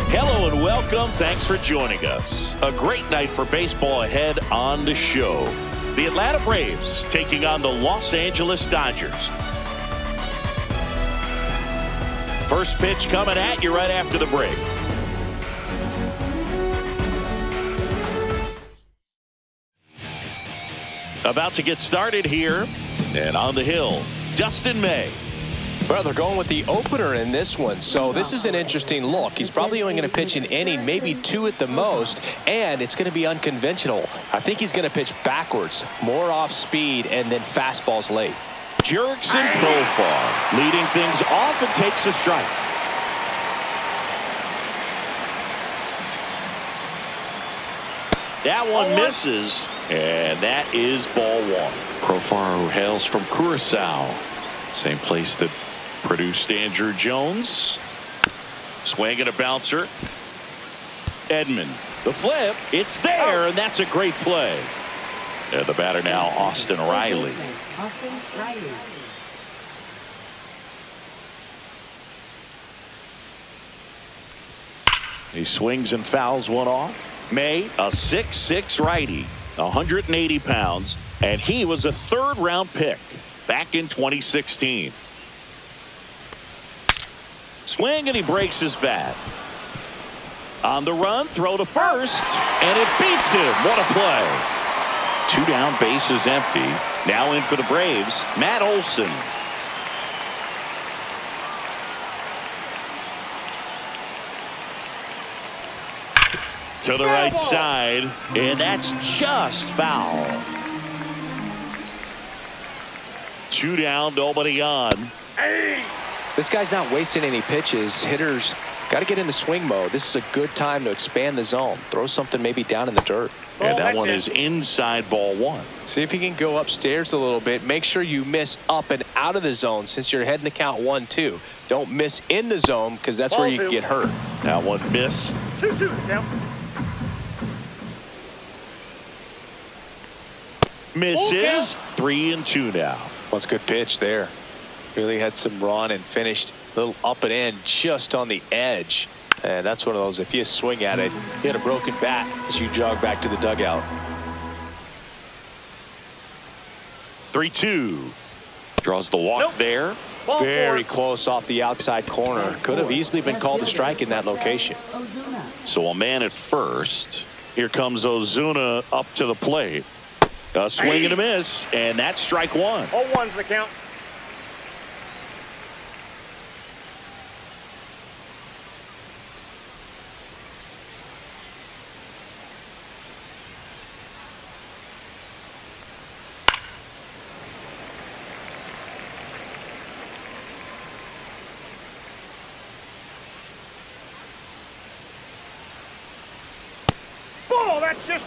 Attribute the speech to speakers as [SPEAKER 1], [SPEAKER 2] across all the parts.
[SPEAKER 1] Hello and welcome. Thanks for joining us. A great night for baseball ahead on the show. The Atlanta Braves taking on the Los Angeles Dodgers. First pitch coming at you right after the break. About to get started here. And on the hill, Dustin May.
[SPEAKER 2] Well, they're going with the opener in this one, so this is an interesting look. He's probably only going to pitch an inning, maybe two at the most, and it's going to be unconventional. I think he's going to pitch backwards, more off speed, and then fastballs late.
[SPEAKER 1] Jerks and Profar leading things off and takes a strike. That one misses, and that is ball one. Profar, who hails from Curacao, same place that produced Andrew Jones. Swing and a bouncer. Edman, the flip, it's there, and that's a great play. And the batter now, Austin Riley. He swings and fouls one off. May, a 6'6" righty, 180 pounds, and he was a third-round pick back in 2016. Swing, and he breaks his bat. On the run, throw to first, and it beats him. What a play. Two down, bases empty. Now in for the Braves, Matt Olson. To the right side, and that's just foul. Two down, nobody on.
[SPEAKER 2] This guy's not wasting any pitches. Hitters got to get into swing mode. This is a good time to expand the zone. Throw something maybe down in the dirt.
[SPEAKER 1] And that one is inside ball one.
[SPEAKER 2] See if he can go upstairs a little bit. Make sure you miss up and out of the zone since you're heading to count 1-2. Don't miss in the zone because that's where you can get hurt.
[SPEAKER 1] That one missed.
[SPEAKER 3] 2-2 down.
[SPEAKER 1] Misses. 3-2 now.
[SPEAKER 2] That's a good pitch there. Really had some run and finished a little up and in just on the edge. And that's one of those, if you swing at it, you hit a broken bat as you jog back to the dugout.
[SPEAKER 1] 3-2. Draws the walk there.
[SPEAKER 2] Very close off the outside corner. Could have easily been called a strike in that location.
[SPEAKER 1] So a man at first. Here comes Ozuna up to the plate. A swing and a miss, and that's strike one.
[SPEAKER 3] 0-1's the count.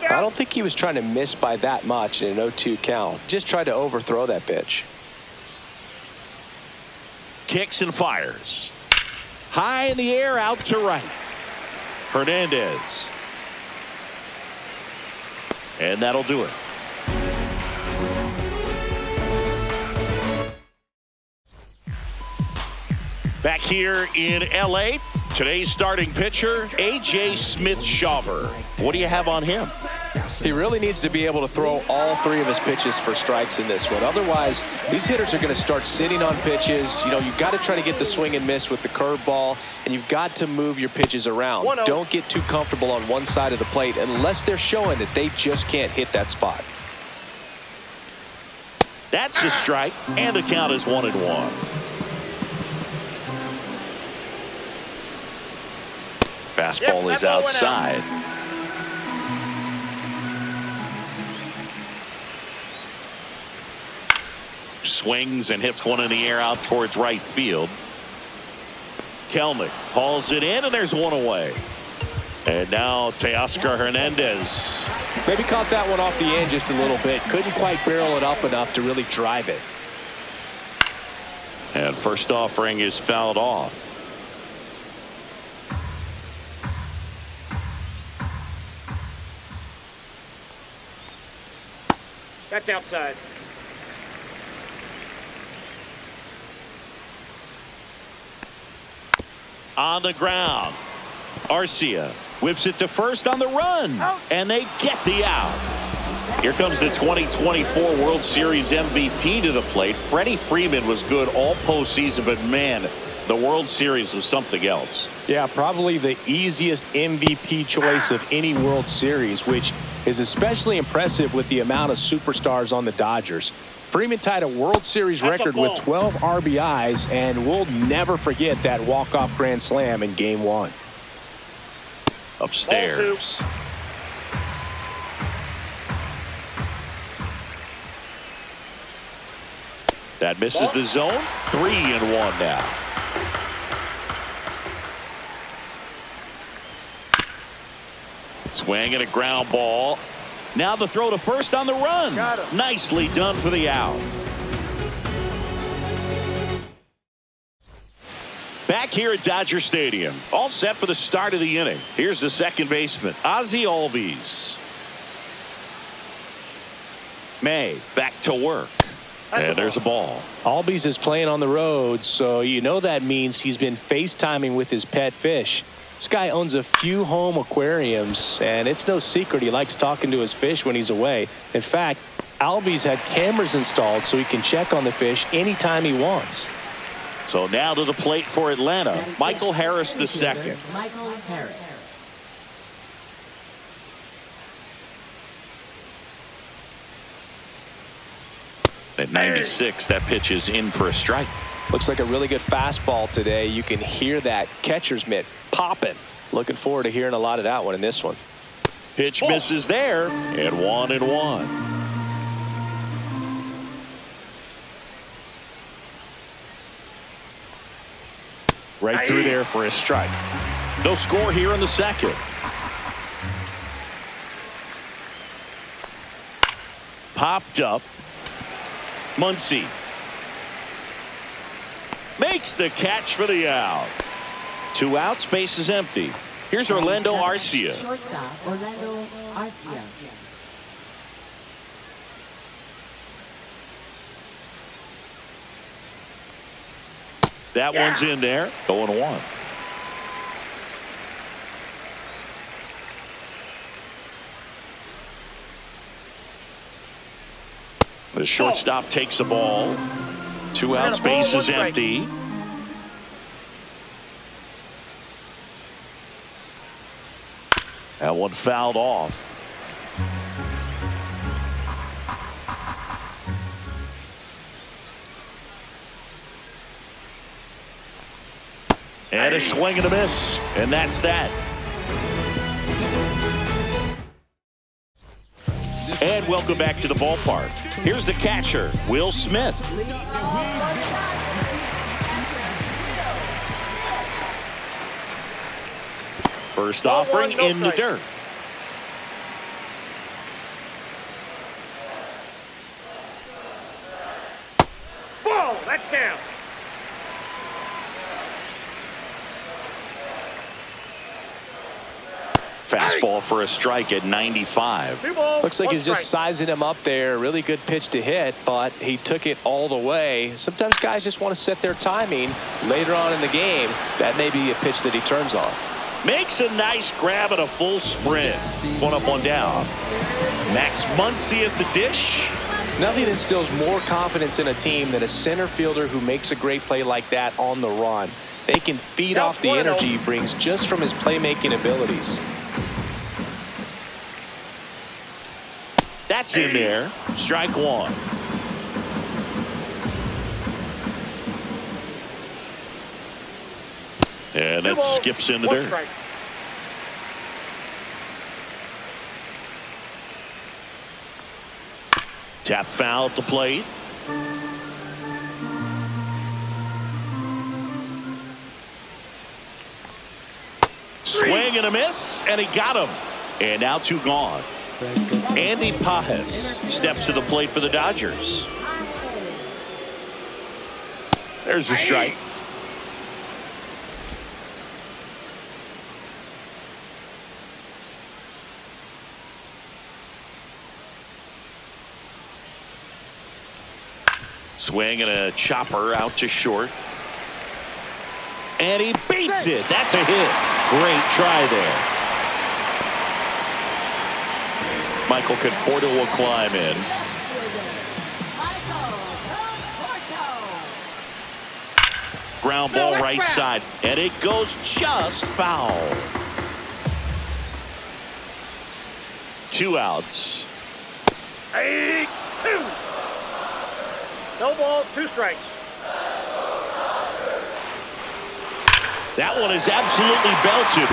[SPEAKER 2] I don't think he was trying to miss by that much in an 0-2 count. Just tried to overthrow that pitch.
[SPEAKER 1] Kicks and fires. High in the air, out to right. Hernandez. And that'll do it. Back here in L.A., today's starting pitcher, A.J. Smith-Shawver. What do you have on him?
[SPEAKER 2] He really needs to be able to throw all three of his pitches for strikes in this one. Otherwise, these hitters are going to start sitting on pitches. You know, you've got to try to get the swing and miss with the curveball, and you've got to move your pitches around. Don't get too comfortable on one side of the plate unless they're showing that they just can't hit that spot.
[SPEAKER 1] That's a strike, and the count is 1-1. Fastball is outside. Swings and hits one in the air out towards right field. Kelnick hauls it in, and there's one away. And now Teoscar Hernandez.
[SPEAKER 2] Maybe caught that one off the end just a little bit. Couldn't quite barrel it up enough to really drive it.
[SPEAKER 1] And first offering is fouled off.
[SPEAKER 3] That's outside.
[SPEAKER 1] On the ground. Arcia whips it to first on the run, and they get the out. Here comes the 2024 World Series MVP to the plate. Freddie Freeman was good all postseason, but man, the World Series was something else.
[SPEAKER 2] Yeah, probably the easiest MVP choice of any World Series, which is especially impressive with the amount of superstars on the Dodgers. Freeman tied a World Series record with 12 RBIs, and we'll never forget that walk-off grand slam in Game 1.
[SPEAKER 1] Upstairs. That misses the zone. 3-1 now. Swing and a ground ball. Now the throw to first on the run. Nicely done for the out. Back here at Dodger Stadium, all set for the start of the inning. Here's the second baseman, Ozzie Albies. May back to work. And there's a ball.
[SPEAKER 2] Albies is playing on the road, so you know that means he's been FaceTiming with his pet fish. This guy owns a few home aquariums, and it's no secret he likes talking to his fish when he's away. In fact, Albies had cameras installed so he can check on the fish anytime he wants.
[SPEAKER 1] So now to the plate for Atlanta, Michael Harris II.
[SPEAKER 4] Michael Harris.
[SPEAKER 1] At 96, that pitch is in for a strike.
[SPEAKER 2] Looks like a really good fastball today. You can hear that catcher's mitt popping. Looking forward to hearing a lot of that one in this one.
[SPEAKER 1] Pitch misses there, and 1-1. Right through there for a strike. No score here in the second. Popped up. Muncy makes the catch for the out. 2 outs, base is empty. Here's Orlando Arcia.
[SPEAKER 4] Shortstop, Orlando Arcia.
[SPEAKER 1] That one's in there. 0-1. The shortstop takes the ball. 2 outs, base is empty. That one fouled off. And a swing and a miss, and that's that. And welcome back to the ballpark. Here's the catcher, Will Smith. First offering in the dirt.
[SPEAKER 3] Ball, that's down.
[SPEAKER 1] Fastball for a strike at 95.
[SPEAKER 2] Looks like he's just sizing him up there. Really good pitch to hit, but he took it all the way. Sometimes guys just want to set their timing later on in the game. That may be a pitch that he turns on.
[SPEAKER 1] Makes a nice grab at a full sprint. 1 up, 1 down. Max Muncy at the dish.
[SPEAKER 2] Nothing instills more confidence in a team than a center fielder who makes a great play like that on the run. They can feed off the energy he brings just from his playmaking abilities.
[SPEAKER 1] That's in there. Strike 1. And that skips in the dirt. Tap foul at the plate. Swing and a miss, and he got him. And now 2 gone. Andy Pajes steps to the plate for the Dodgers. There's a strike. Swing and a chopper out to short. And he beats it. That's a hit. Great try there. Michael Conforto will climb in. Ground ball right side, and it goes just foul. 2 outs.
[SPEAKER 3] 2. No balls, 2 strikes.
[SPEAKER 1] That one is absolutely belted.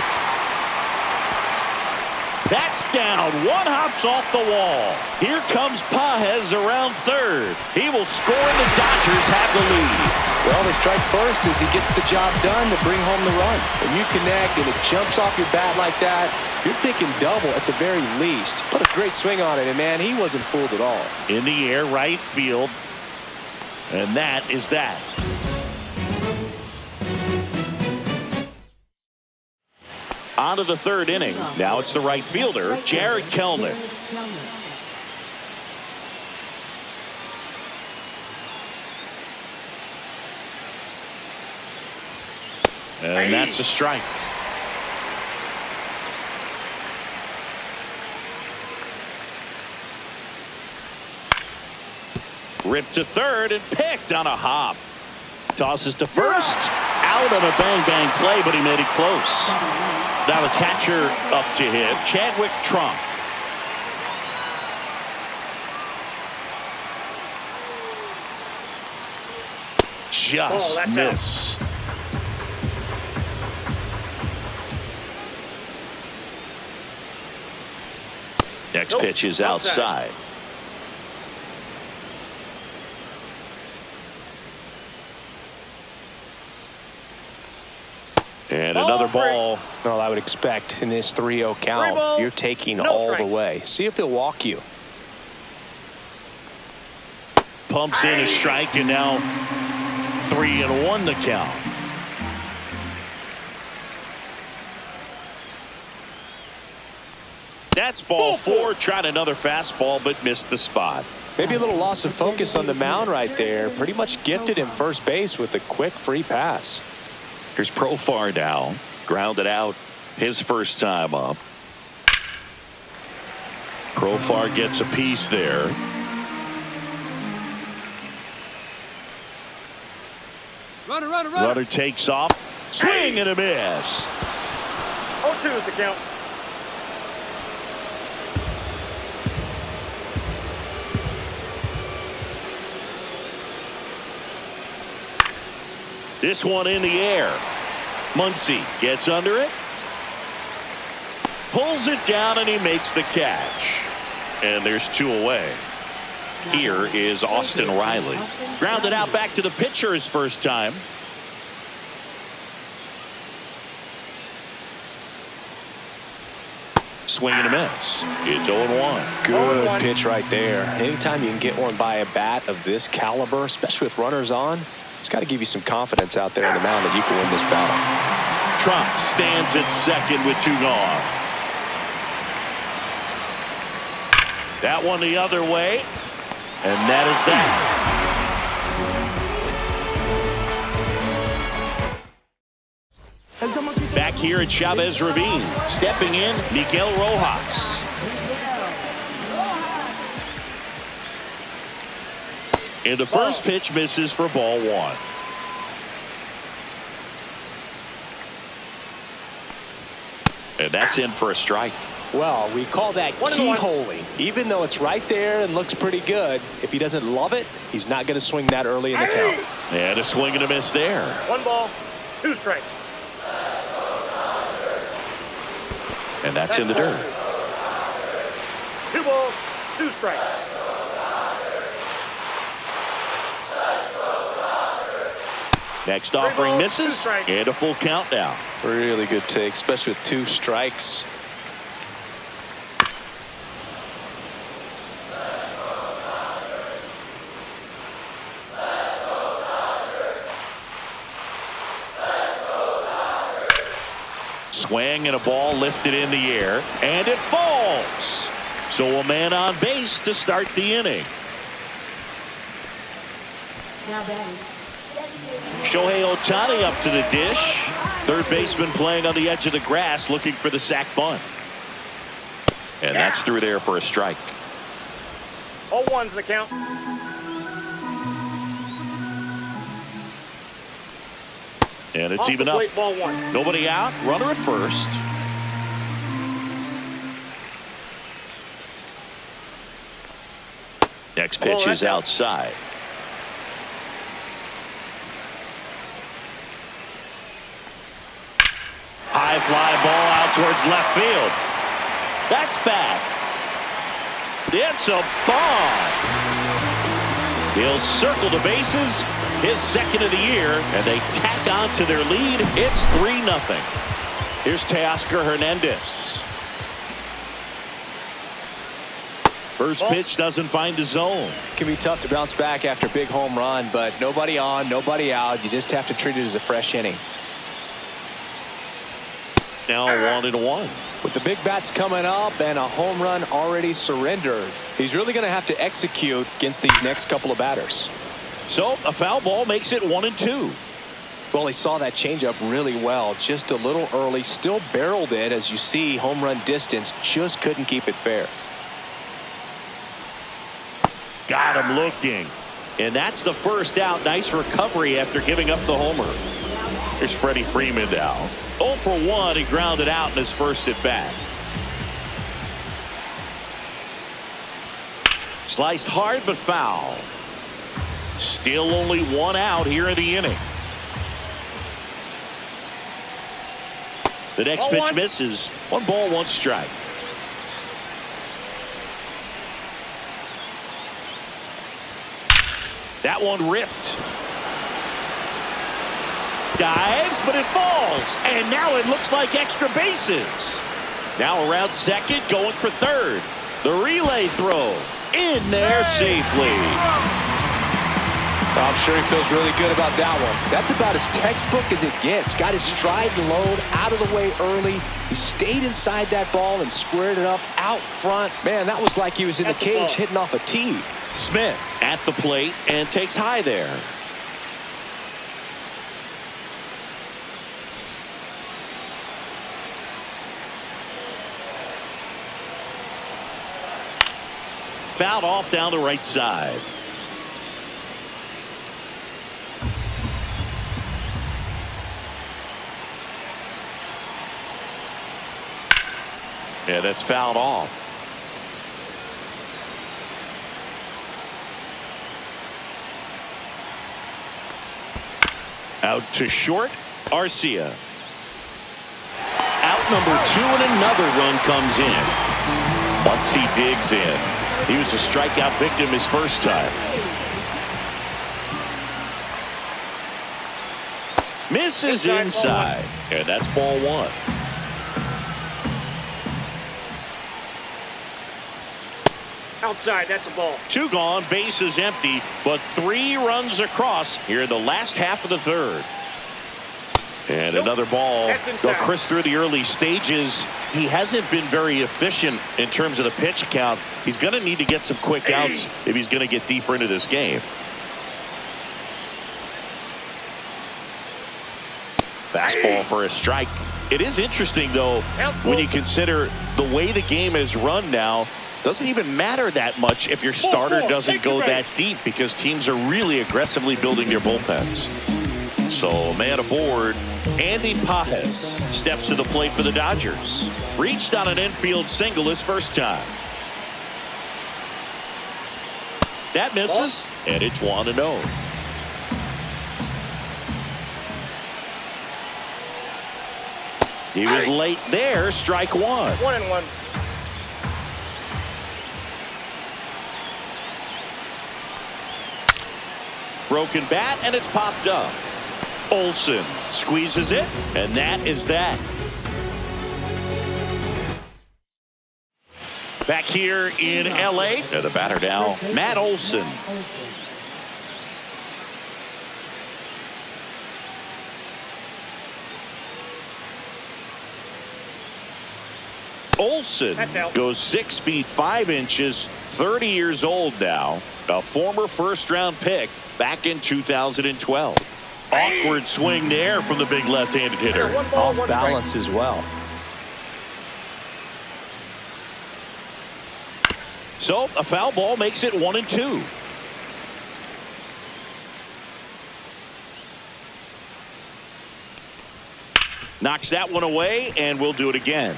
[SPEAKER 1] That's down. 1 hops off the wall. Here comes Pages around third. He will score, and the Dodgers have the lead.
[SPEAKER 2] Well, they strike first as he gets the job done to bring home the run. When you connect and it jumps off your bat like that, you're thinking double at the very least. Put a great swing on it, and man, he wasn't fooled at all.
[SPEAKER 1] In the air, right field. And that is that. On to the 3rd inning. Now it's the right fielder, Jared Kelenic. And that's a strike. Ripped to third and picked on a hop. Tosses to first. Out on a bang-bang play, but he made it close. Now the catcher up to hit, Chadwick Trump. Just missed. Next pitch is outside. And another ball.
[SPEAKER 2] Well, I would expect in this 3-0 count, you're taking all the way. See if he'll walk you.
[SPEAKER 1] Pumps in a strike, and now 3-1 the count. That's ball 4. Tried another fastball, but missed the spot.
[SPEAKER 2] Maybe a little loss of focus on the mound right there. Pretty much gifted him first base with a quick free pass.
[SPEAKER 1] Here's Profar now. Grounded out his first time up. Profar gets a piece there. Runner takes off. Swing and a miss.
[SPEAKER 3] 0-2 is the count.
[SPEAKER 1] This one in the air. Muncy gets under it. Pulls it down, and he makes the catch. And there's 2 away. Here is Austin Riley. Grounded out back to the pitcher his first time. Swing and a miss. It's 0-1.
[SPEAKER 2] Good pitch right there. Anytime you can get one by a bat of this caliber, especially with runners on, it's got to give you some confidence out there on the mound that you can win this battle.
[SPEAKER 1] Trump stands at second with 2 gone. That one the other way. And that is that. Back here at Chavez Ravine. Stepping in, Miguel Rojas. And the first pitch misses for ball 1. And that's in for a strike.
[SPEAKER 2] Well, we call that keyholing. Even though it's right there and looks pretty good, if he doesn't love it, he's not going to swing that early in the count.
[SPEAKER 1] And a swing and a miss there.
[SPEAKER 3] 1 ball, 2 strikes.
[SPEAKER 1] And that's in the dirt.
[SPEAKER 3] 2 balls, 2 strikes.
[SPEAKER 1] Next offering misses, and a full count now.
[SPEAKER 2] Really good take, especially with 2 strikes.
[SPEAKER 1] Swing and a ball lifted in the air, and it falls. So a man on base to start the inning.
[SPEAKER 4] Now batting.
[SPEAKER 1] Shohei Ohtani up to the dish. Third baseman playing on the edge of the grass looking for the sac bunt. And that's through there for a strike.
[SPEAKER 3] 0-1's the count.
[SPEAKER 1] And it's
[SPEAKER 3] Off
[SPEAKER 1] even
[SPEAKER 3] the
[SPEAKER 1] up.
[SPEAKER 3] plate, ball one.
[SPEAKER 1] Nobody out. Runner at first. Next pitch is outside. High fly ball out towards left field. That's back. It's a bomb. He'll circle the bases. His second of the year, and they tack on to their lead. It's 3-0. Here's Teoscar Hernandez. First pitch doesn't find the zone.
[SPEAKER 2] It can be tough to bounce back after a big home run, but nobody on, nobody out. You just have to treat it as a fresh inning.
[SPEAKER 1] Now 1-1.
[SPEAKER 2] With the big bats coming up and a home run already surrendered, he's really going to have to execute against these next couple of batters.
[SPEAKER 1] So a foul ball makes it 1-2.
[SPEAKER 2] Well, he saw that changeup really well, just a little early, still barreled it. As you see, home run distance, just couldn't keep it fair.
[SPEAKER 1] Got him looking. And that's the first out. Nice recovery after giving up the homer. Here's Freddie Freeman now. 0 for 1. He grounded out in his first at bat. Sliced hard but foul. Still only one out here in the inning. The next pitch misses. 1 ball, 1 strike. That one ripped. Dives, but it falls. And now it looks like extra bases. Now around second, going for third. The relay throw in there safely.
[SPEAKER 2] I'm sure he feels really good about that one. That's about as textbook as it gets. Got his stride and load out of the way early. He stayed inside that ball and squared it up out front. Man, that was like he was in the cage hitting off a tee.
[SPEAKER 1] Smith at the plate and takes high there. Fouled off down the right side. Yeah, that's fouled off. Out to short, Arcia. Out number 2, and another run comes in. Once he digs in. He was a strikeout victim his first time. Misses inside, and that's ball 1.
[SPEAKER 3] Outside, that's a ball.
[SPEAKER 1] 2 gone, bases empty, but 3 runs across here in the last half of the third. And another ball. Though Chris, through the early stages, he hasn't been very efficient in terms of the pitch count. He's going to need to get some quick outs if he's going to get deeper into this game. Fastball for a strike. It is interesting, though, when you consider the way the game is run now. Doesn't even matter that much if your starter doesn't go that deep, because teams are really aggressively building their bullpens. So, man aboard, Andy Pajes steps to the plate for the Dodgers. Reached on an infield single his first time. That misses, and it's 1-0. He was late there, strike 1.
[SPEAKER 3] 1-1.
[SPEAKER 1] Broken bat, and it's popped up. Olsen squeezes it, and that is that. Back here in L.A., the batter now, Matt Olsen. Olsen goes 6 feet 5 inches, 30 years old now, a former first-round pick back in 2012. Awkward swing there from the big left-handed hitter.
[SPEAKER 3] One ball,
[SPEAKER 2] Off
[SPEAKER 3] one
[SPEAKER 2] balance as well.
[SPEAKER 1] So a foul ball makes it 1-2. Knocks that one away, and we'll do it again.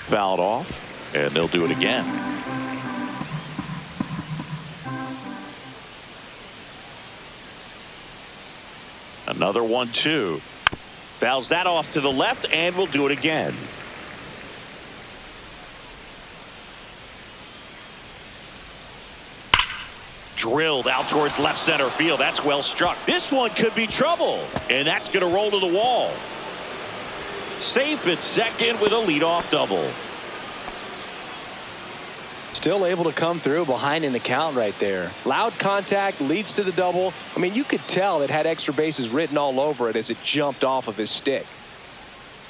[SPEAKER 1] Fouled off, and they'll do it again. Another 1-2. Fouls that off to the left, and we'll do it again. Drilled out towards left center field. That's well struck. This one could be trouble, and that's going to roll to the wall. Safe at second with a leadoff double.
[SPEAKER 2] Still able to come through behind in the count right there. Loud contact leads to the double. I mean, you could tell it had extra bases written all over it as it jumped off of his stick.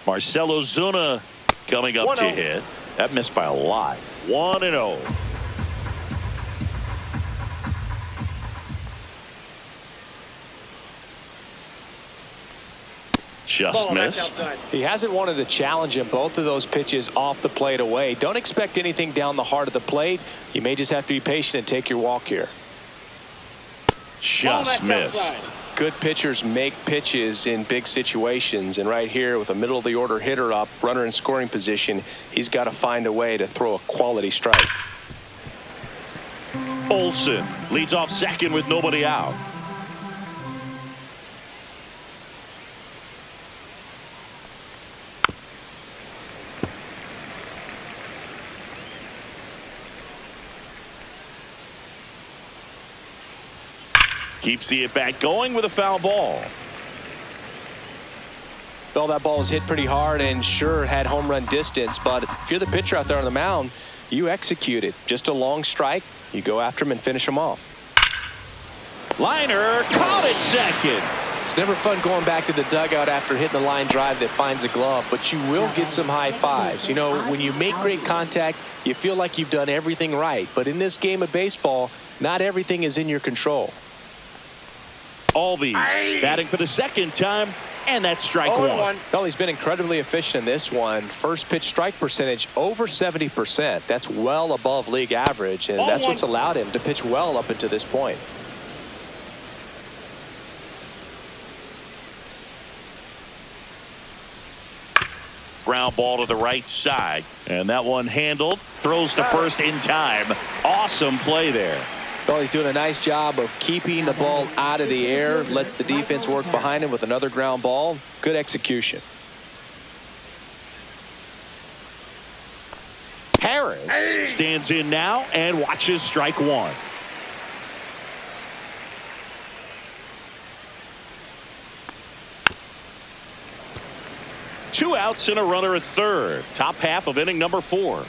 [SPEAKER 1] Marcell Ozuna coming up to hit. That missed by a lot. 1-0. Just missed.
[SPEAKER 2] He hasn't wanted to challenge him. Both of those pitches off the plate away. Don't expect anything down the heart of the plate. You may just have to be patient and take your walk here.
[SPEAKER 1] Just missed.
[SPEAKER 2] Good pitchers make pitches in big situations, and right here with a middle of the order hitter up, runner in scoring position, he's got to find a way to throw a quality strike.
[SPEAKER 1] Olsen leads off second with nobody out. Keeps the at-bat going with a foul ball.
[SPEAKER 2] Well, that ball was hit pretty hard and sure had home run distance, but if you're the pitcher out there on the mound, you execute it. Just a long strike. You go after him and finish him off.
[SPEAKER 1] Liner caught it second.
[SPEAKER 2] It's never fun going back to the dugout after hitting a line drive that finds a glove, but you will get some high fives. You know, when you make great contact, you feel like you've done everything right. But in this game of baseball, not everything is in your control.
[SPEAKER 1] Albies batting for the second time, and that's strike one.
[SPEAKER 2] Well, he's been incredibly efficient in this one. First pitch strike percentage over 70%. That's well above league average, and that's what's allowed him to pitch well up until this point.
[SPEAKER 1] Ground ball to the right side, and that one handled. Throws to first in time. Awesome play there.
[SPEAKER 2] Well, he's doing a nice job of keeping the ball out of the air. Lets the defense work behind him with another ground ball. Good execution.
[SPEAKER 1] Harris stands in now and watches strike one. Two outs and a runner at third. Top half of inning number 4.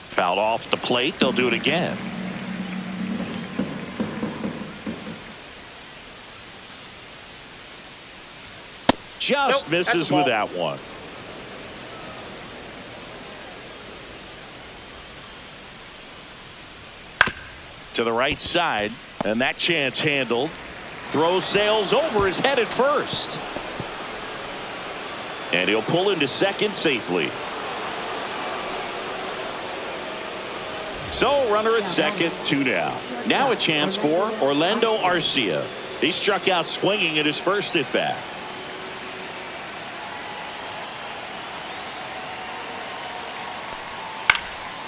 [SPEAKER 1] Fouled off the plate. They'll do it again. Just misses with that one. To the right side, and that chance handled. Throw sails over his head at first. And he'll pull into second safely. So runner at second, 2 down. Now a chance for Orlando Arcia. He struck out swinging at his first at bat.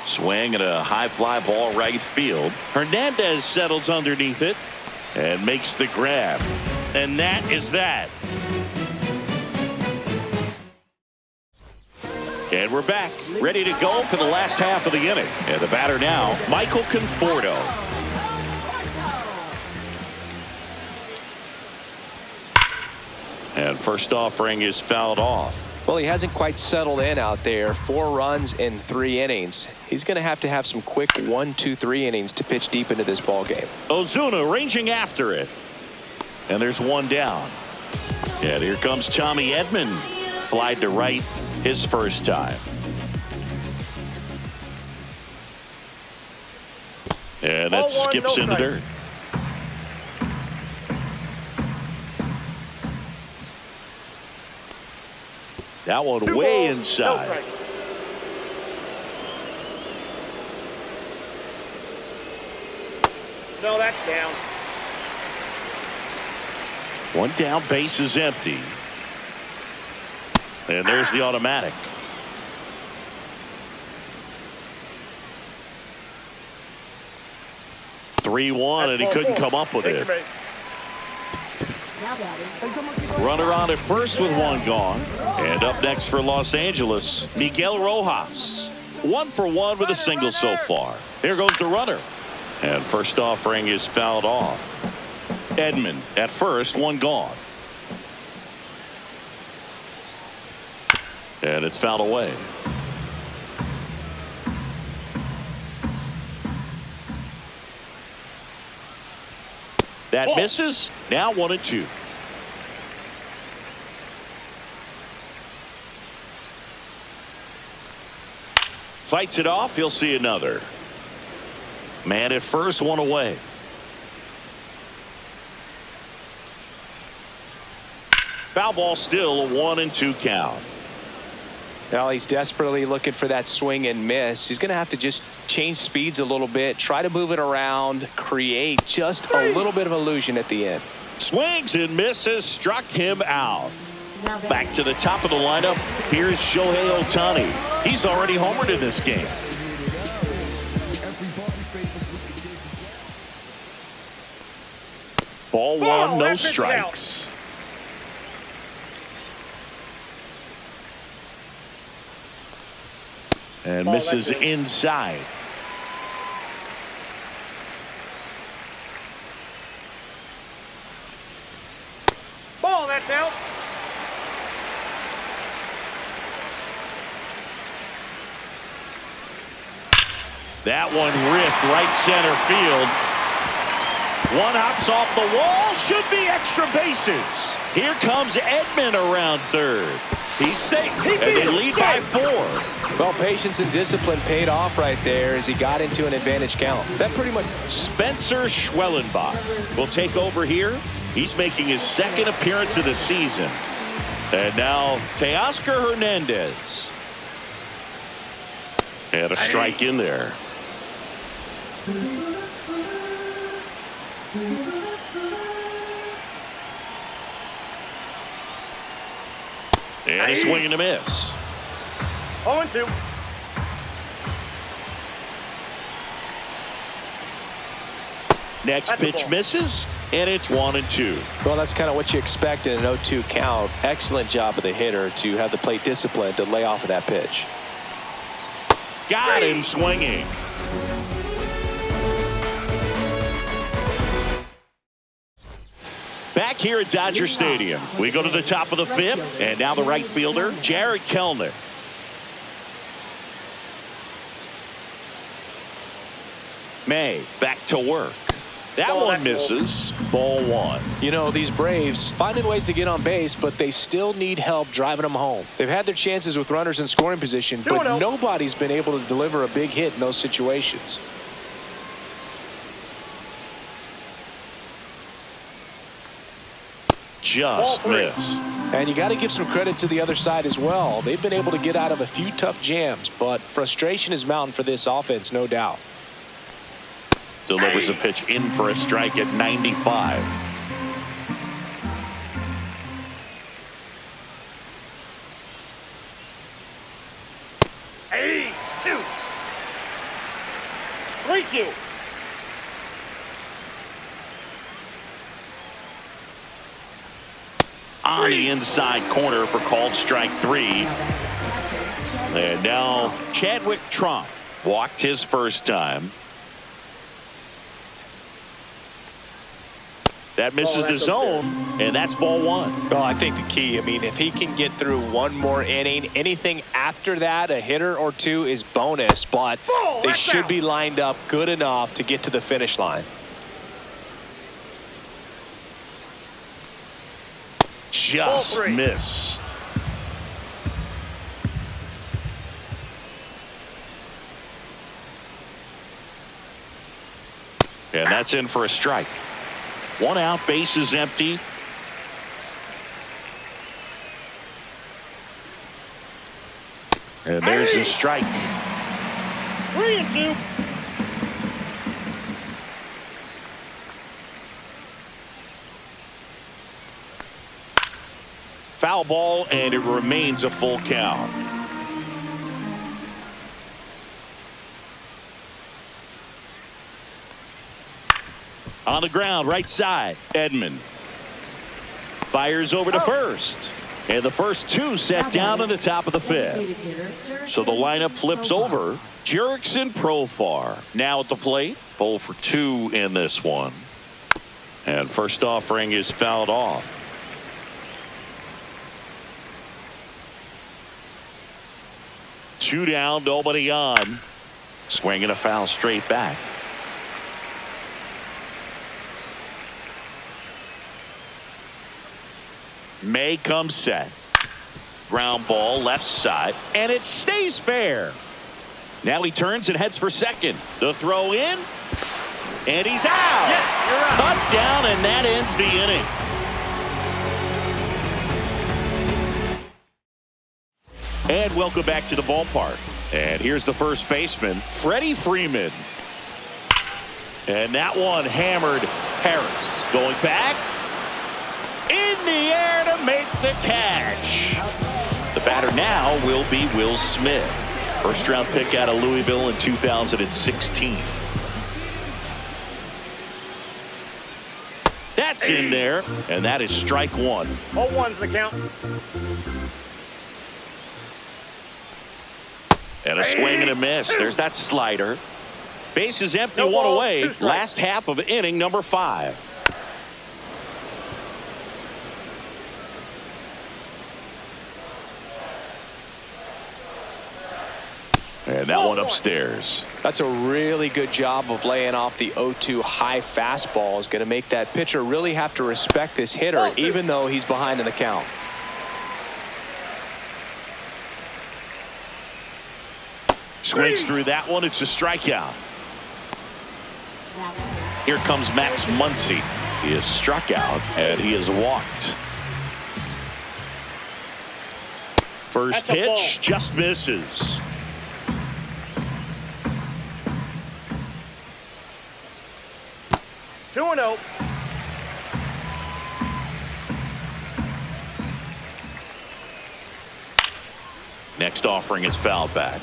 [SPEAKER 1] Swing and a high fly ball right field. Hernandez settles underneath it and makes the grab. And that is that. And we're back, ready to go for the last half of the inning. And the batter now, Michael Conforto. And first offering is fouled off.
[SPEAKER 2] Well, he hasn't quite settled in out there. 4 runs in 3 innings. He's going to have some quick 1, 2, 3 innings to pitch deep into this ball game.
[SPEAKER 1] Ozuna ranging after it. And there's 1 down. And here comes Tommy Edman flied to right his first time. And that skips into dirt. That one way inside.
[SPEAKER 3] No, that's down.
[SPEAKER 1] One down, base is empty. And there's the automatic. (3-1), and he couldn't come up with it. Runner on at first with one gone. And up next for Los Angeles, Miguel Rojas. 1 for 1 with a single so far. Here goes the runner. And first offering is fouled off. Edman at first, one gone. And it's fouled away. That misses. Now 1-2. Fights it off. He'll see another. Man at first, one away. Foul ball, still a 1-2 count.
[SPEAKER 2] Well, he's desperately looking for that swing and miss. He's going to have to just change speeds a little bit, try to move it around, create just a little bit of illusion at the end.
[SPEAKER 1] Swings and misses, struck him out. Back to the top of the lineup. Here's Shohei Ohtani. He's already homered in this game. Ball one, no strikes. And misses inside.
[SPEAKER 3] Ball, that's out.
[SPEAKER 1] That one ripped right center field. One hops off the wall. Should be extra bases. Here comes Edman around third. He's safe, and they lead by 4.
[SPEAKER 2] Well, patience and discipline paid off right there as he got into an advantage count. That pretty much.
[SPEAKER 1] Spencer Schwellenbach will take over here. He's making his second appearance of the season. And now Teoscar Hernandez. And a strike in there. And a swing and a miss.
[SPEAKER 3] 0-2.
[SPEAKER 1] Next pitch misses, and it's 1-2.
[SPEAKER 2] Well, that's kind of what you expect in an 0-2 count. Excellent job of the hitter to have the plate discipline to lay off of that pitch.
[SPEAKER 1] Got him swinging. Back here at Dodger Stadium, we go to the top of the 5th, and now the right fielder, Jared Kellner. May back to work. That one misses. Ball 1.
[SPEAKER 2] You know, these Braves finding ways to get on base, but they still need help driving them home. They've had their chances with runners in scoring position, but nobody's been able to deliver a big hit in those situations.
[SPEAKER 1] Just missed.
[SPEAKER 2] And you got to give some credit to the other side as well. They've been able to get out of a few tough jams, but frustration is mounting for this offense, no doubt.
[SPEAKER 1] Delivers a pitch in for a strike at 95.
[SPEAKER 3] Hey, 2. 3-2.
[SPEAKER 1] On the inside corner for called strike 3. And now Chadwick Tromp walked his first time. That misses the zone, and that's ball 1.
[SPEAKER 2] Well, I think the key, I mean, if he can get through one more inning, anything after that, a hitter or two is bonus, but they should be lined up good enough to get to the finish line.
[SPEAKER 1] Just missed. And that's in for a strike. 1 out, bases empty. And there's the strike.
[SPEAKER 3] 3-2.
[SPEAKER 1] Foul ball, and it remains a full count. On the ground, right side, Edman fires over to first. And the first 2 set down in the top of the 5th. So the lineup flips over. Jurickson Profar now at the plate. 0 for 2 in this one. And first offering is fouled off. Two down, nobody on. Swinging a foul straight back. May comes set. Ground ball left side, and it stays fair. Now he turns and heads for second. The throw in, and he's out.
[SPEAKER 3] Yes, you're out.
[SPEAKER 1] Cut down, and that ends the inning. And welcome back to the ballpark. And here's the first baseman, Freddie Freeman. And that one hammered Harris. Going back. In the air to make the catch. The batter now will be Will Smith. First round pick out of Louisville in 2016. That's in there, and that is strike 1.
[SPEAKER 3] 0-1's the count.
[SPEAKER 1] And a swing and a miss. There's that slider. Base is empty,
[SPEAKER 3] No
[SPEAKER 1] 1
[SPEAKER 3] ball,
[SPEAKER 1] away.
[SPEAKER 3] 2 strikes.
[SPEAKER 1] Last half of inning number 5. And that one upstairs.
[SPEAKER 2] That's a really good job of laying off the 0-2 high fastball. Is going to make that pitcher really have to respect this hitter, even though he's behind in the count.
[SPEAKER 1] Swings through that one. It's a strikeout. Here comes Max Muncy. He is struck out, and he is walked. First
[SPEAKER 3] That's a ball.
[SPEAKER 1] pitch just misses.
[SPEAKER 3] Two and 0.
[SPEAKER 1] Next offering is fouled back.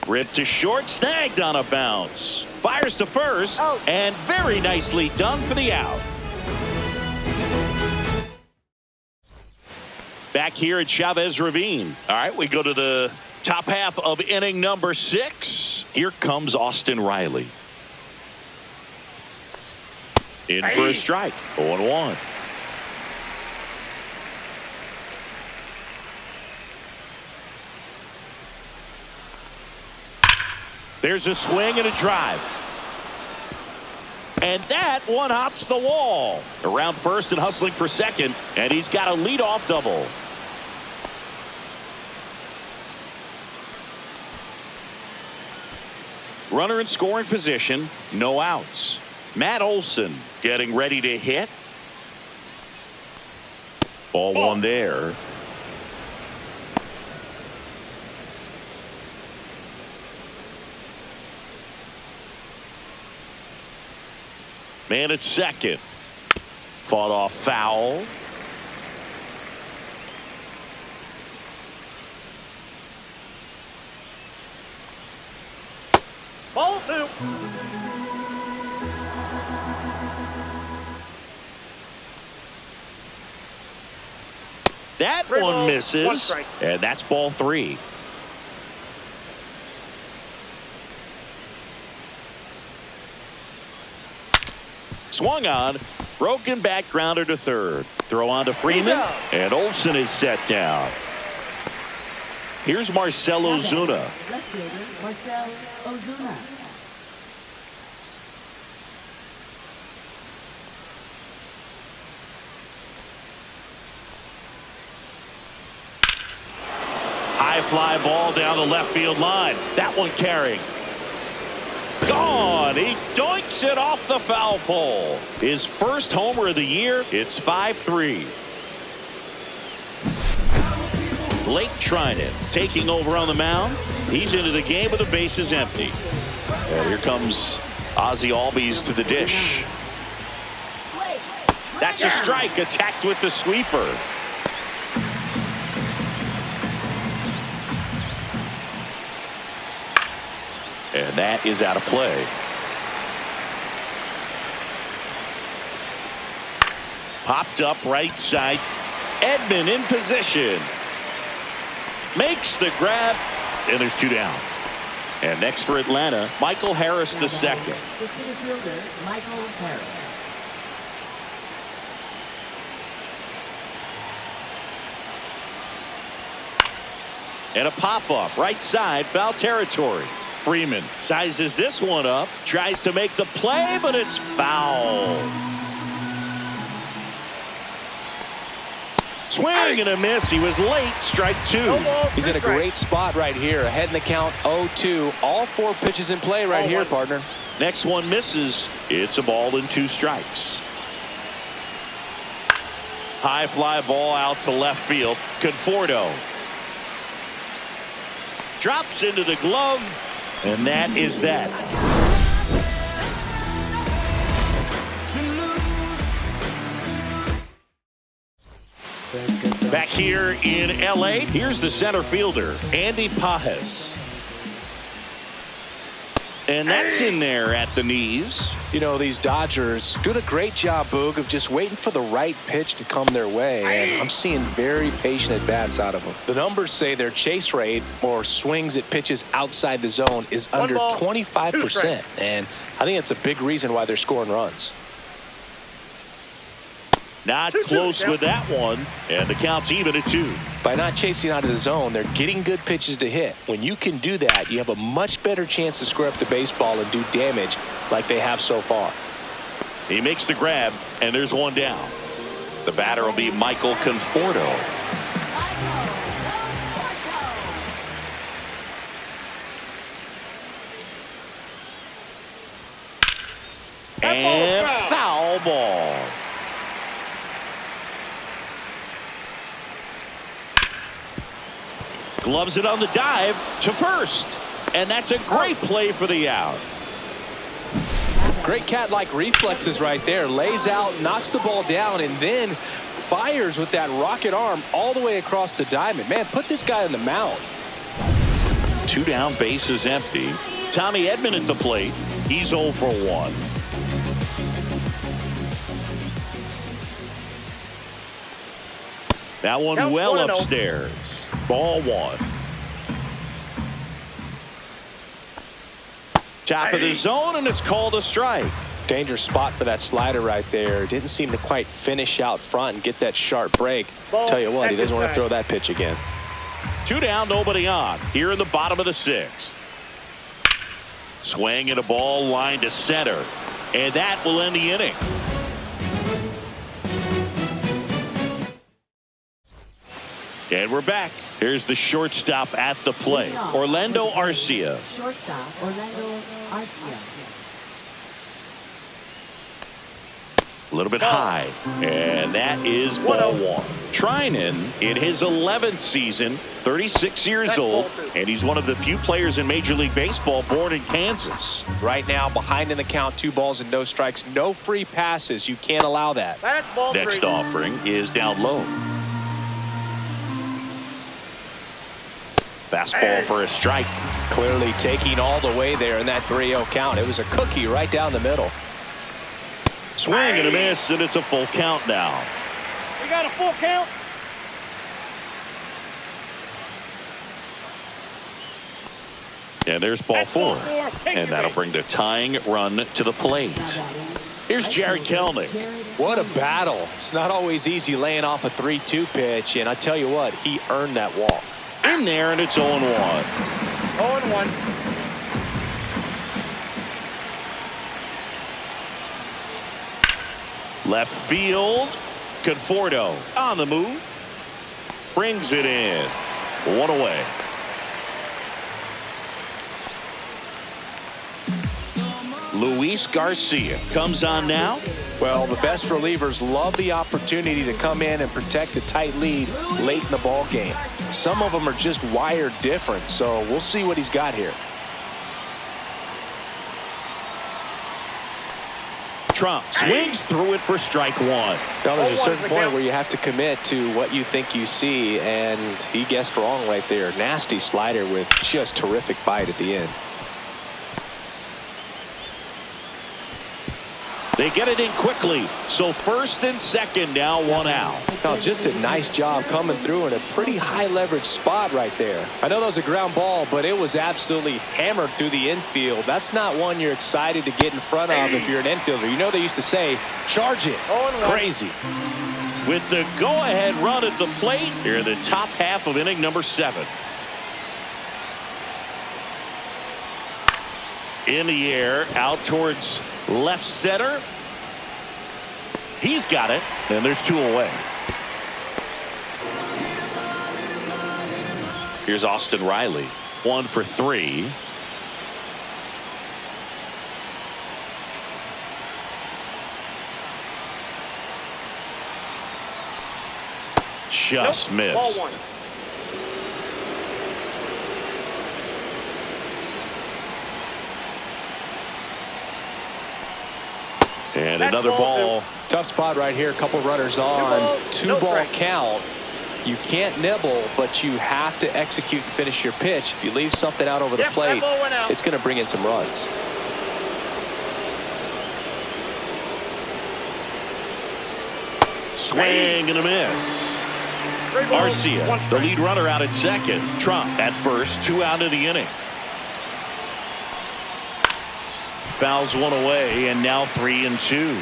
[SPEAKER 1] Ripped to short, snagged on a bounce. Fires to first, and very nicely done for the out. Back here at Chavez Ravine. All right, we go to the top half of inning number 6. Here comes Austin Riley. In for a strike. 0-1. There's a swing and a drive. And that one hops the wall. Around first and hustling for second. And he's got a leadoff double. Runner in scoring position. No outs. Matt Olson getting ready to hit. Ball 1 there. Man at second. Fought off foul.
[SPEAKER 3] Ball 2.
[SPEAKER 1] That
[SPEAKER 3] Three
[SPEAKER 1] one
[SPEAKER 3] ball,
[SPEAKER 1] misses.
[SPEAKER 3] 1 strike.
[SPEAKER 1] And that's ball 3. Swung on, broken back grounder to third. Throw on to Freeman, and Olson is set down. Here's Marcell Ozuna.
[SPEAKER 4] Left fielder Marcell Ozuna.
[SPEAKER 1] High fly ball down the left field line. That one carrying. Gone. He doinks it off the foul pole. His first homer of the year. It's 5-3. Blake Trinan taking over on the mound. He's into the game with the bases empty. And here comes Ozzie Albies to the dish. That's a strike, attacked with the sweeper. And that is out of play. Popped up right side. Edman in position. Makes the grab, and there's 2 down. And next for Atlanta, Michael Harris II.
[SPEAKER 4] The center fielder, Michael Harris.
[SPEAKER 1] And a pop-up, right side, foul territory. Freeman sizes this one up, tries to make the play, but it's foul. Swing and a miss. He was late. Strike 2.
[SPEAKER 2] He's in a great spot right here. Ahead in the count 0-2. All 4 pitches in play right here, partner.
[SPEAKER 1] Next one misses. It's a ball and 2 strikes. High fly ball out to left field. Conforto drops into the glove, and that is that. Back here in LA, here's the center fielder, Andy Pajes. And that's in there at the knees.
[SPEAKER 2] You know, these Dodgers doing a great job, Boog, of just waiting for the right pitch to come their way. And I'm seeing very patient at-bats out of them. The numbers say their chase rate, or swings at pitches outside the zone, is under 25%. And I think it's a big reason why they're scoring runs.
[SPEAKER 1] Not close with that one, and the count's even at 2.
[SPEAKER 2] By not chasing out of the zone, they're getting good pitches to hit. When you can do that, you have a much better chance to square up the baseball and do damage like they have so far.
[SPEAKER 1] He makes the grab, and there's 1 down. The batter will be Michael Conforto. And foul ball. Gloves it on the dive to first. And that's a great play for the out.
[SPEAKER 2] Great cat-like reflexes right there. Lays out, knocks the ball down, and then fires with that rocket arm all the way across the diamond. Man, put this guy on the mound.
[SPEAKER 1] 2 down, bases empty. Tommy Edman at the plate. He's 0 for 1. That one well upstairs. Ball 1. Top of the zone, and it's called a strike.
[SPEAKER 2] Dangerous spot for that slider right there. Didn't seem to quite finish out front and get that sharp break. Tell you what, he doesn't want to throw that pitch again.
[SPEAKER 1] 2 down, nobody on. Here in the bottom of the 6th. Swing and a ball line to center. And that will end the inning. And we're back. Here's the shortstop at the plate, Orlando Arcia.
[SPEAKER 4] Shortstop, Orlando Arcia.
[SPEAKER 1] A little bit high, and that is ball 1. Trinan in his 11th season, 36 years old, and he's one of the few players in Major League Baseball born in Kansas.
[SPEAKER 2] Right now, behind in the count, 2 balls and no strikes, no free passes. You can't allow that.
[SPEAKER 1] Next offering is down low. Fastball for a strike.
[SPEAKER 2] Clearly taking all the way there in that 3-0 count. It was a cookie right down the middle.
[SPEAKER 1] Swing and a miss, and it's a full count now.
[SPEAKER 3] We got a full count.
[SPEAKER 1] And there's ball 4. And that'll bring the tying run to the plate. Here's Jared Kelnick.
[SPEAKER 2] What a battle. It's not always easy laying off a 3-2 pitch, and I tell you what, he earned that walk.
[SPEAKER 1] In there, and it's 0-1.
[SPEAKER 3] 0-1.
[SPEAKER 1] Left field. Conforto on the move. Brings it in. 1 away. Luis Garcia comes on now.
[SPEAKER 2] Well, the best relievers love the opportunity to come in and protect a tight lead late in the ball game. Some of them are just wired different, so we'll see what he's got here.
[SPEAKER 1] Trump swings through it for strike one.
[SPEAKER 2] Now, there's a certain point where you have to commit to what you think you see, and he guessed wrong right there. Nasty slider with just terrific bite at the end.
[SPEAKER 1] They get it in quickly. So first and second, now one out.
[SPEAKER 2] Now, just a nice job coming through in a pretty high leverage spot right there. I know that was a ground ball, but it was absolutely hammered through the infield. That's not one you're excited to get in front of if you're an infielder. You know they used to say, charge it.
[SPEAKER 1] Crazy. With the go-ahead run at the plate, here in the top half of inning number 7. In the air, out towards left center. He's got it, and there's 2 away. Here's Austin Riley, 1 for 3. Just missed. And another ball.
[SPEAKER 2] Tough spot right here. A couple runners on. 2-ball count. You can't nibble, but you have to execute and finish your pitch. If you leave something out over the plate, it's going to bring in some runs.
[SPEAKER 1] Swing and a miss. Garcia, the lead runner, out at second. Trump at first. 2 out of the inning. Fouls 1 away, and now 3-2.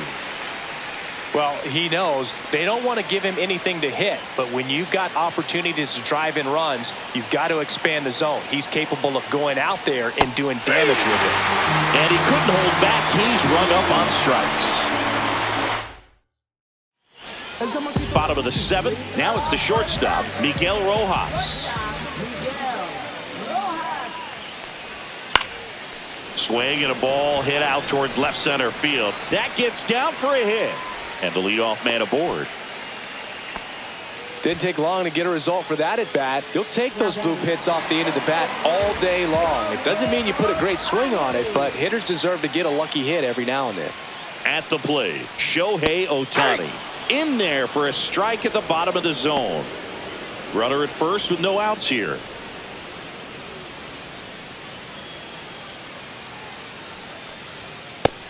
[SPEAKER 2] Well, he knows they don't want to give him anything to hit, but when you've got opportunities to drive in runs, you've got to expand the zone. He's capable of going out there and doing damage with it.
[SPEAKER 1] And he couldn't hold back. He's rung up on strikes. Bottom of the 7th. Now it's the shortstop, Miguel Rojas. Swing and a ball hit out towards left center field. That gets down for a hit. And the leadoff man aboard.
[SPEAKER 2] Didn't take long to get a result for that at bat. You'll take those bloop hits off the end of the bat all day long. It doesn't mean you put a great swing on it, but hitters deserve to get a lucky hit every now and then.
[SPEAKER 1] At the plate, Shohei Ohtani. In there for a strike at the bottom of the zone. Runner at first with no outs here.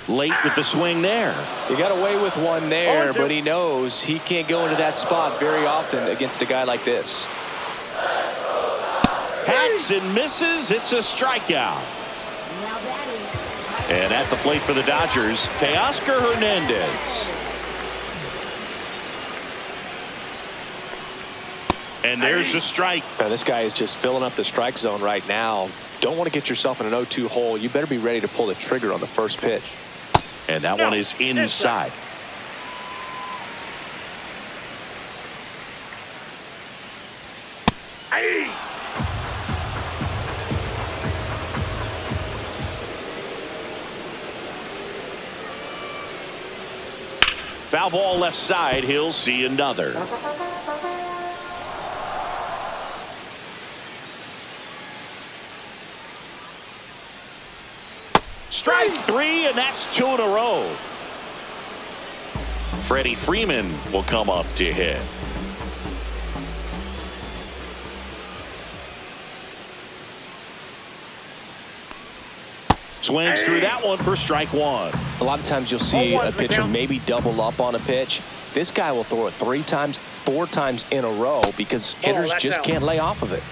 [SPEAKER 1] Late with the swing there.
[SPEAKER 2] He got away with one there, but he knows he can't go into that spot very often against a guy like this.
[SPEAKER 1] Hacks and misses. It's a strikeout. And at the plate for the Dodgers, Teoscar Hernandez. And there's a strike.
[SPEAKER 2] Now, this guy is just filling up the strike zone right now. Don't want to get yourself in an 0-2 hole. You better be ready to pull the trigger on the first pitch.
[SPEAKER 1] And that one is inside. Foul ball left side. He'll see another. Strike 3, and that's 2 in a row. Freddie Freeman will come up to hit. Swings through that one for strike 1.
[SPEAKER 2] A lot of times you'll see a pitcher maybe double up on a pitch. This guy will throw it 3 times, 4 times in a row because hitters just can't lay off of it.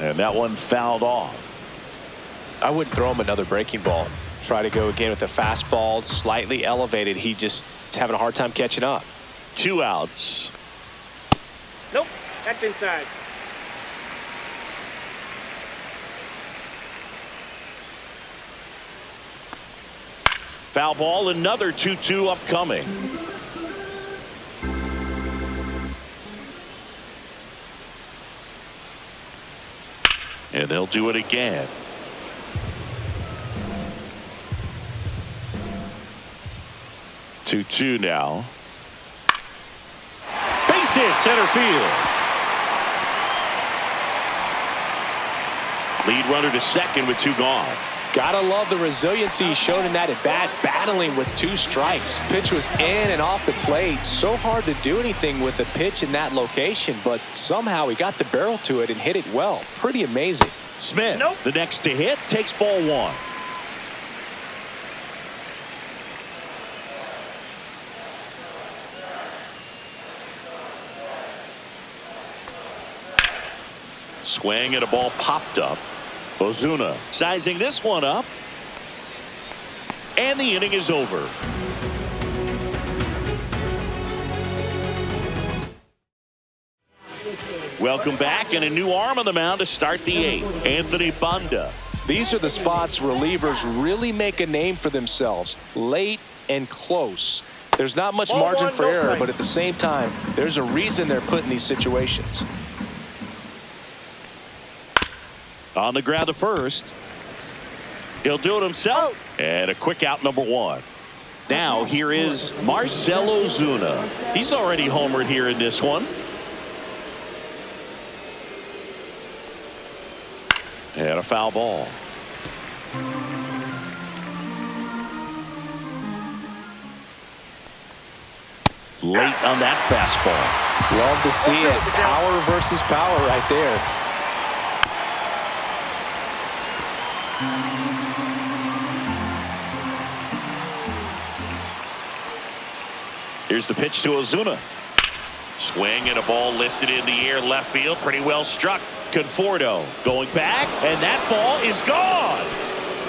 [SPEAKER 1] And that one fouled off.
[SPEAKER 2] I wouldn't throw him another breaking ball. Try to go again with the fastball, slightly elevated. He just is having a hard time catching up.
[SPEAKER 1] 2 outs.
[SPEAKER 3] Nope, that's inside.
[SPEAKER 1] Foul ball, another 2-2 upcoming. And they'll do it again. Two now. Base hit, center field. Lead runner to second with 2 gone.
[SPEAKER 2] Gotta love the resiliency he showed in that at bat, battling with 2 strikes. Pitch was in and off the plate. So hard to do anything with the pitch in that location, but somehow he got the barrel to it and hit it well. Pretty amazing.
[SPEAKER 1] Smith, the next to hit, takes ball 1. Swing and a ball popped up. Ozuna sizing this one up. And the inning is over. Welcome back, and a new arm on the mound to start the 8th. Anthony Banda.
[SPEAKER 2] These are the spots relievers really make a name for themselves. Late and close. There's not much margin for error, but at the same time, there's a reason they're put in these situations.
[SPEAKER 1] On the ground to first. He'll do it himself. And a quick out, number 1. Now here is Marcell Ozuna. He's already homered here in this one. And a foul ball. Late on that fastball.
[SPEAKER 2] Love to see it. Power versus power right there.
[SPEAKER 1] Here's the pitch to Ozuna. Swing and a ball lifted in the air left field. Pretty well struck. Conforto going back, and that ball is gone.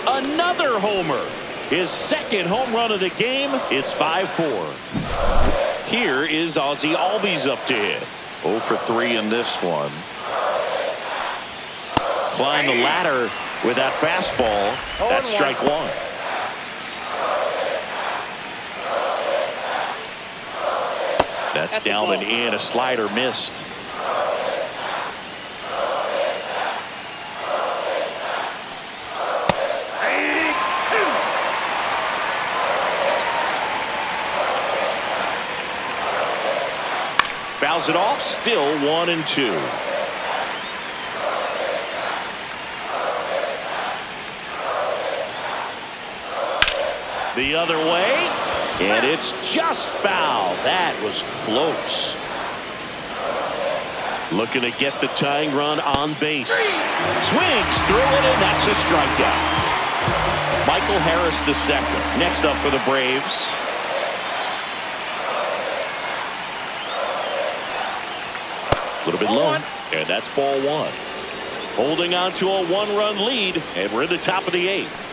[SPEAKER 1] Another homer. His 2nd home run of the game. It's 5-4. Here is Ozzy Albies up to hit. 0 for 3 in this one. Climb the ladder with that fastball. That's strike 1. That's down and in. A slider missed. Fouls it off. Still 1-2. The other way. And it's just foul. That was close. Looking to get the tying run on base. Swings through it, and that's a strikeout. Michael Harris the second. Next up for the Braves. A little bit low. And that's ball 1. Holding on to a 1-run lead, and we're in the top of the 8th.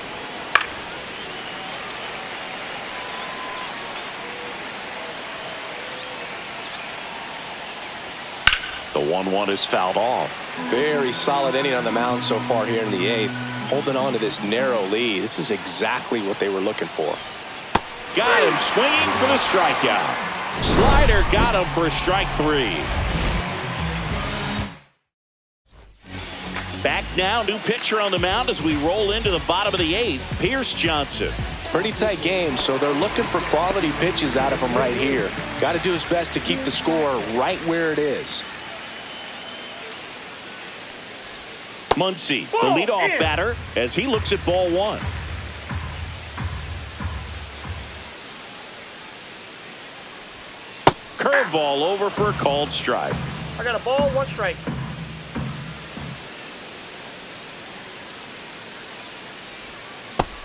[SPEAKER 1] The 1-1 is fouled off.
[SPEAKER 2] Very solid inning on the mound so far here in the 8th. Holding on to this narrow lead. This is exactly what they were looking for.
[SPEAKER 1] Got him swinging for the strikeout. Slider got him for strike 3. Back now, new pitcher on the mound as we roll into the bottom of the 8th. Pierce Johnson.
[SPEAKER 2] Pretty tight game, so they're looking for quality pitches out of him right here. Got to do his best to keep the score right where it is.
[SPEAKER 1] Muncy, the leadoff batter, as he looks at ball 1. Curveball over for a called strike.
[SPEAKER 3] I got a ball, 1 strike.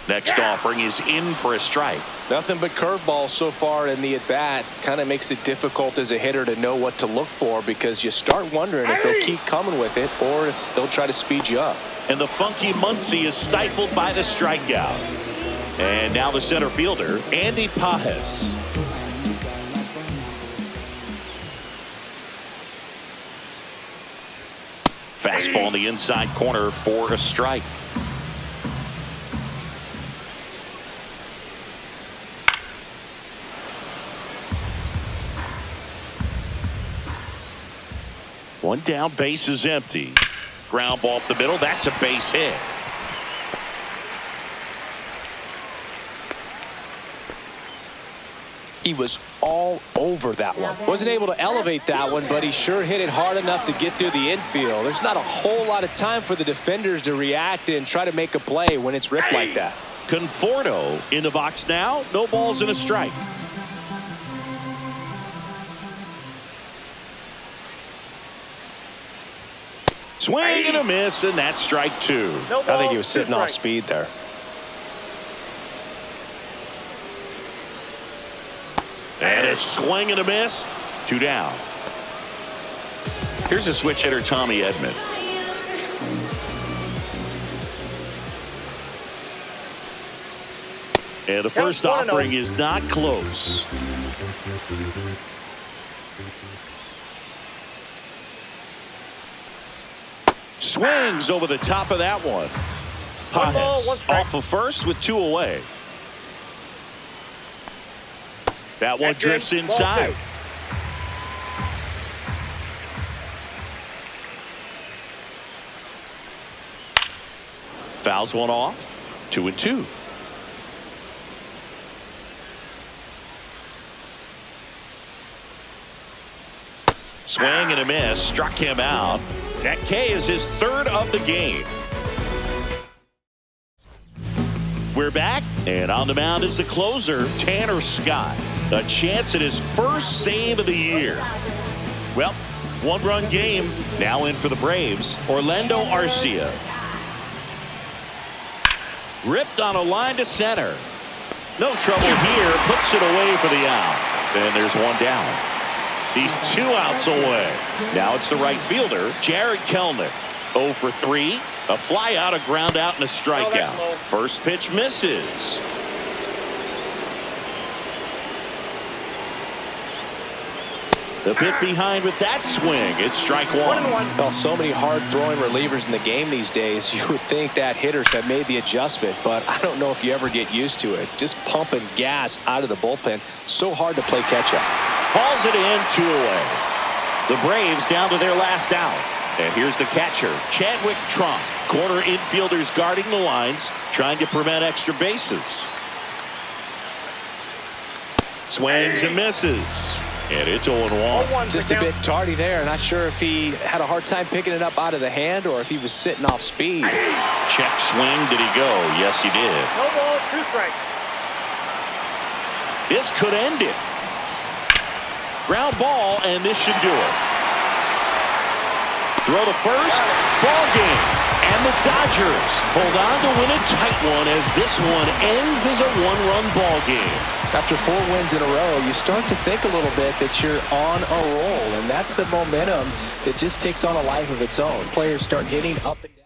[SPEAKER 1] Next offering is in for a strike.
[SPEAKER 2] Nothing but curveballs so far in the at-bat. Kind of makes it difficult as a hitter to know what to look for because you start wondering if they'll keep coming with it or if they'll try to speed you up.
[SPEAKER 1] And the funky Muncy is stifled by the strikeout. And now the center fielder, Andy Pajes. Fastball in the inside corner for a strike. One down, base is empty. ground ball up the middle. That's a base hit.
[SPEAKER 2] He was all over that one. Wasn't able to elevate that one, but he sure hit it hard enough to get through the infield. There's not a whole lot of time for the defenders to react and try to make a play when it's ripped like that.
[SPEAKER 1] Conforto in the box now. No balls and a strike. Swing and a miss, and that's strike two.
[SPEAKER 3] No ball,
[SPEAKER 2] I think he was sitting off
[SPEAKER 3] strike.
[SPEAKER 2] speed there.
[SPEAKER 1] And a swing and a miss. Two down. Here's a switch hitter, Tommy Edman. And the first offering is not close. Swings over the top of that one. Pajes off of first with two away. That one drifts inside. Fouls one off. 2-2. Swing and a miss. Struck him out. That K is his third of the game. We're back, and on the mound is the closer, Tanner Scott. A chance at his first save of the year. Well, one-run game. Now in for the Braves, Orlando Arcia. Ripped on a line to center. No trouble here. Puts it away for the out. And there's one down. He's 2 outs away. Now it's the right fielder, Jared Kelenic. 0 for 3. A fly out, a ground out, and a strikeout. First pitch misses. The bit behind with that swing. It's strike one.
[SPEAKER 2] Well, so many hard-throwing relievers in the game these days. You would think that hitters have made the adjustment, but I don't know if you ever get used to it. Just pumping gas out of the bullpen. So hard to play catch-up.
[SPEAKER 1] Hauls it in, 2 away. The Braves down to their last out. And here's the catcher, Chadwick Trump. Corner infielders guarding the lines, trying to prevent extra bases. Swings and misses. And it's 0-1.
[SPEAKER 2] Just a bit tardy there. Not sure if he had a hard time picking it up out of the hand or if he was sitting off speed.
[SPEAKER 1] Check swing. Did he go? Yes, he did.
[SPEAKER 3] No ball, 2 strikes.
[SPEAKER 1] This could end it. Ground ball, and this should do it. Throw to first. Ball game. And the Dodgers hold on to win a tight one as this one ends as a 1-run ball game.
[SPEAKER 2] After 4 wins in a row, you start to think a little bit that you're on a roll, and that's the momentum that just takes on a life of its own. Players start hitting up and down.